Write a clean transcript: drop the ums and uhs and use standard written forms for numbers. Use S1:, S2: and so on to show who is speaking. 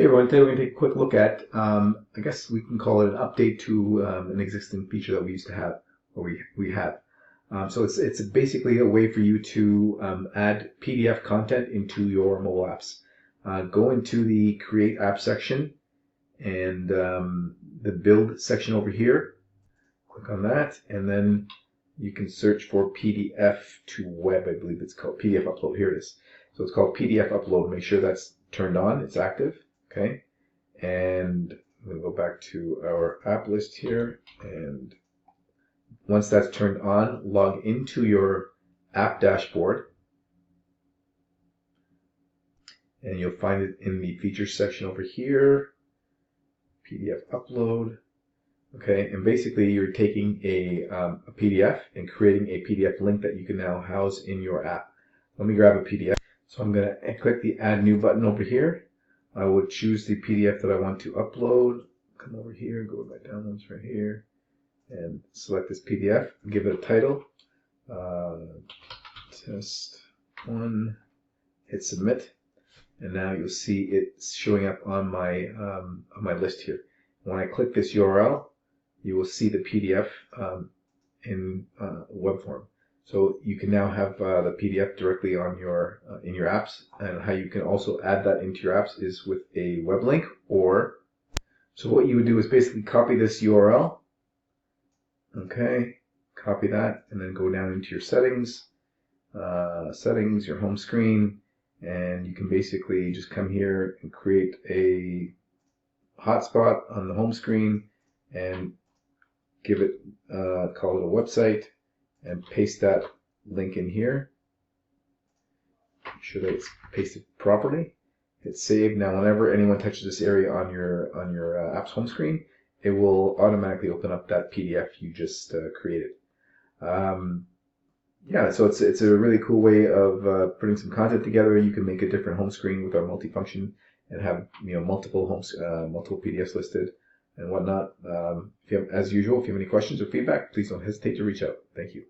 S1: Hey everyone, today we're going to take a quick look at, I guess we can call it an update to an existing feature that we used to have, or we have. So it's basically a way for you to add PDF content into your mobile apps. Go into the Create App section and the Build section over here. Click on that, and then you can search for PDF to web, I believe it's called PDF upload. Here it is. So it's called PDF upload. Make sure that's turned on, it's active. Okay. And we'll go back to our app list here, and once that's turned on, log into your app dashboard, and you'll find it in the features section over here, PDF upload. Okay, and basically you're taking a PDF and creating a PDF link that you can now house in your app. Let me grab a PDF. So I'm going to click the Add New button over here. I will choose the PDF that I want to upload. Come over here, go to my downloads right here, and select this PDF. Give it a title, test 1. Hit submit, and now you'll see it showing up on my list here. When I click this URL, you will see the PDF in web form. So you can now have the PDF directly on your in your apps, and how you can also add that into your apps is with a web link. Or so what you would do is basically copy this URL, okay, copy that, and then go down into your settings, your home screen, and you can basically just come here and create a hotspot on the home screen and give it, call it a website, and paste that link in here. Make sure that it's pasted properly. Hit save. Now, whenever anyone touches this area on your app's home screen, it will automatically open up that PDF you just created. Yeah, so it's a really cool way of putting some content together. You can make a different home screen with our multifunction and have multiple PDFs listed and whatnot. As usual, if you have any questions or feedback, please don't hesitate to reach out. Thank you.